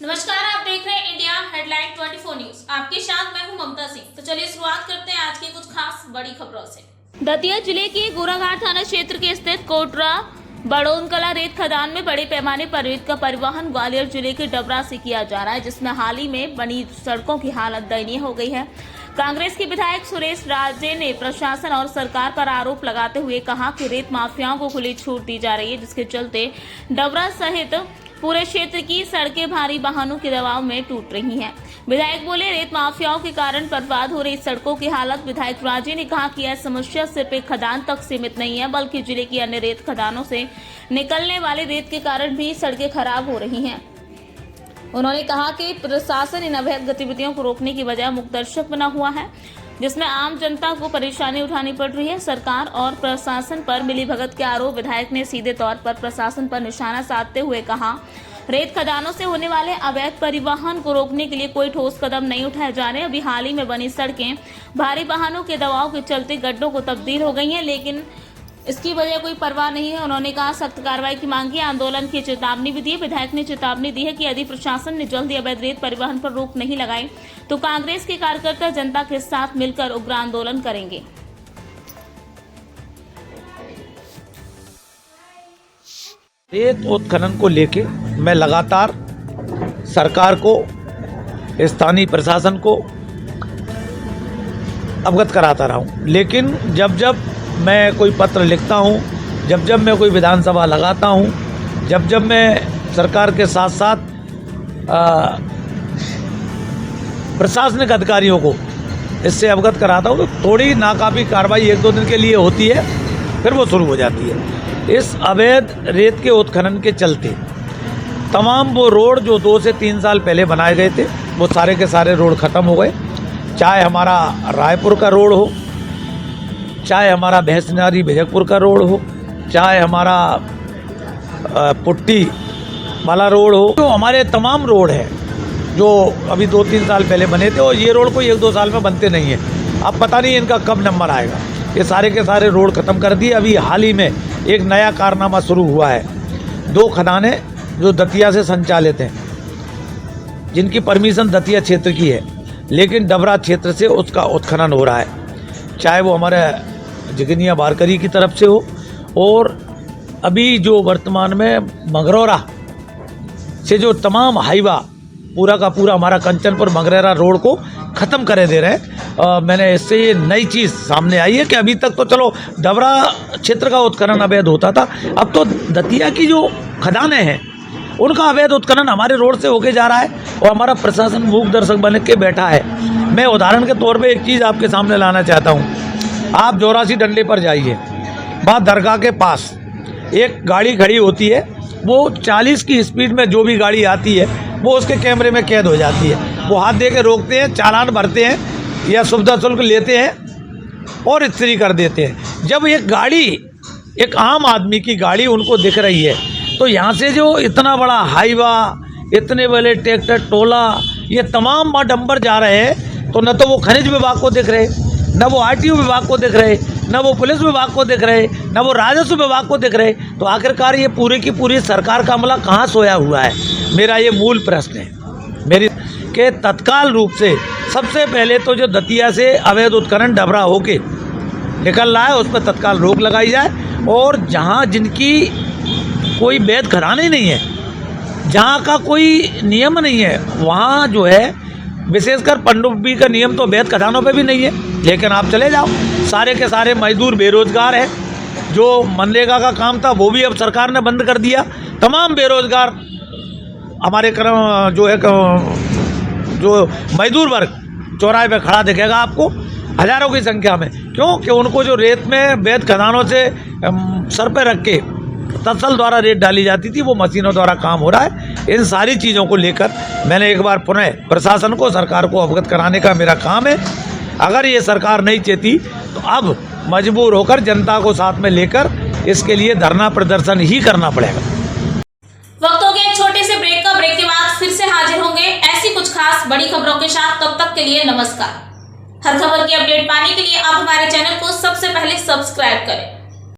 नमस्कार, आप देख रहे हैं इंडिया हेडलाइन 24 न्यूज। आपके साथ मैं हूं ममता सिंह। तो चलिए शुरुआत करते हैं आज की कुछ खास बड़ी खबरों से। दतिया जिले के गोराघाट थाना क्षेत्र के स्थित कोटरा बड़ोनकला रेत खदान में बड़े पैमाने पर रेत का परिवहन ग्वालियर जिले के डबरा से किया जा रहा है, जिसमें हाल ही में बनी सड़कों की हालत दयनीय हो गई है। कांग्रेस के विधायक सुरेश राजे ने प्रशासन और सरकार पर आरोप लगाते हुए कहा कि रेत माफियाओं को खुली छूट दी जा रही है, जिसके चलते डबरा सहित पूरे क्षेत्र की सड़कें भारी वाहनों के दबाव में टूट रही हैं। विधायक बोले, रेत माफियाओं के कारण बर्बाद हो रही सड़कों की हालत। विधायक राजे ने कहा कि यह समस्या सिर्फ एक खदान तक सीमित नहीं है, बल्कि जिले की अन्य रेत खदानों से निकलने वाले रेत के कारण भी सड़कें खराब हो रही हैं। उन्होंने कहा कि प्रशासन इन अवैध गतिविधियों को रोकने की बजाय मुखदर्शक बना हुआ है, जिसमें आम जनता को परेशानी उठानी पड़ रही है। सरकार और प्रशासन पर मिलीभगत के आरोप। विधायक ने सीधे तौर पर प्रशासन पर निशाना साधते हुए कहा, रेत खदानों से होने वाले अवैध परिवहन को रोकने के लिए कोई ठोस कदम नहीं उठाए जा रहे। अभी हाल ही में बनी सड़कें भारी वाहनों के दबाव के चलते गड्ढों को तब्दील हो गई हैं, लेकिन इसकी वजह कोई परवाह नहीं है। उन्होंने कहा सख्त कार्रवाई की मांग की, आंदोलन की चेतावनी भी दी। विधायक ने चेतावनी दी है कि यदि प्रशासन ने जल्दी अवैध रेत परिवहन पर रोक नहीं लगाई तो कांग्रेस के कार्यकर्ता जनता के साथ मिलकर उग्र आंदोलन करेंगे। रेत उत्खनन को लेके मैं लगातार सरकार को, स्थानीय प्रशासन को अवगत कराता रहा हूँ, लेकिन जब जब मैं कोई पत्र लिखता हूँ, जब जब मैं कोई विधानसभा लगाता हूँ, जब जब मैं सरकार के साथ साथ प्रशासनिक अधिकारियों को इससे अवगत कराता हूँ, तो थोड़ी नाकाफी कार्रवाई एक दो दिन के लिए होती है, फिर वो शुरू हो जाती है। इस अवैध रेत के उत्खनन के चलते तमाम वो रोड जो 2 से 3 साल पहले बनाए गए थे, वो सारे के सारे रोड ख़त्म हो गए। चाहे हमारा रायपुर का रोड हो, चाहे हमारा भैंसनारी भेजकपुर का रोड हो, चाहे हमारा पुट्टी वाला रोड हो, तो हमारे तमाम रोड हैं जो अभी 2-3 साल पहले बने थे, और ये रोड कोई 1-2 साल में बनते नहीं हैं। अब पता नहीं इनका कब नंबर आएगा। ये सारे के सारे रोड ख़त्म कर दिए। अभी हाल ही में एक नया कारनामा शुरू हुआ है। 2 खदानें जो दतिया से संचालित हैं, जिनकी परमिशन दतिया क्षेत्र की है, लेकिन डबरा क्षेत्र से उसका उत्खनन हो रहा है, चाहे वो हमारे जिगनिया बारकरी की तरफ से हो, और अभी जो वर्तमान में मगरौरा से जो तमाम हाईवा पूरा का पूरा हमारा कंचनपुर मगरेरा रोड को ख़त्म करे दे रहे हैं। मैंने इससे ये नई चीज़ सामने आई है कि अभी तक तो चलो डबरा क्षेत्र का उत्खनन अवैध होता था, अब तो दतिया की जो खदानें हैं उनका अवैध उत्खनन हमारे रोड से होके जा रहा है, और हमारा प्रशासन मूक दर्शक बन के बैठा है। मैं उदाहरण के तौर पे एक चीज़ आपके सामने लाना चाहता हूँ। आप जोरासी डंडे पर जाइए, वहाँ दरगाह के पास एक गाड़ी खड़ी होती है, वो 40 की स्पीड में जो भी गाड़ी आती है वो उसके कैमरे में कैद हो जाती है। वो हाथ दे के रोकते हैं, चालान भरते हैं या सुविधा शुल्क लेते हैं और इस्त्री कर देते हैं। जब एक गाड़ी, एक आम आदमी की गाड़ी उनको दिख रही है, तो यहाँ से जो इतना बड़ा हाईवा, इतने बड़े ट्रैक्टर टोला, ये तमाम डंपर जा रहे हैं, तो न तो वो खनिज विभाग को दिख रहे, न वो आरटीओ विभाग को दिख रहे, न वो पुलिस विभाग को दिख रहे, न वो राजस्व विभाग को दिख रहे। तो आखिरकार ये पूरी की पूरी सरकार का अमला कहाँ सोया हुआ है? मेरा ये मूल प्रश्न है मेरी के तत्काल रूप से सबसे पहले तो जो दतिया से अवैध उत्खनन डबरा होके निकल रहा है, उस पर तत्काल रोक लगाई जाए, और जहाँ जिनकी कोई वैध खदान ही नहीं है, जहाँ का कोई नियम नहीं है, वहाँ जो है विशेषकर पनडुब्बी का नियम तो वैध खदानों पे भी नहीं है। लेकिन आप चले जाओ, सारे के सारे मजदूर बेरोजगार हैं। जो मनरेगा का काम था वो भी अब सरकार ने बंद कर दिया। तमाम बेरोजगार हमारे जो है जो मजदूर वर्ग चौराहे पे खड़ा दिखेगा आपको, हज़ारों की संख्या में। क्यों? कि उनको जो रेत में वैध खदानों से सर पे रख के तत्सल द्वारा रेत डाली जाती थी, वो मशीनों द्वारा काम हो रहा है। इन सारी चीज़ों को लेकर मैंने एक बार पुनः प्रशासन को, सरकार को अवगत कराने का मेरा काम है। अगर ये सरकार नहीं चेती तो अब मजबूर होकर जनता को साथ में लेकर इसके लिए धरना प्रदर्शन ही करना पड़ेगा। वक्त हो गया एक छोटे से ब्रेक का। ब्रेक के बाद फिर से हाजिर होंगे ऐसी कुछ खास बड़ी खबरों के साथ। तब तक के लिए नमस्कार। हर खबर की अपडेट पाने के लिए आप हमारे चैनल को सबसे पहले सब्सक्राइब करें।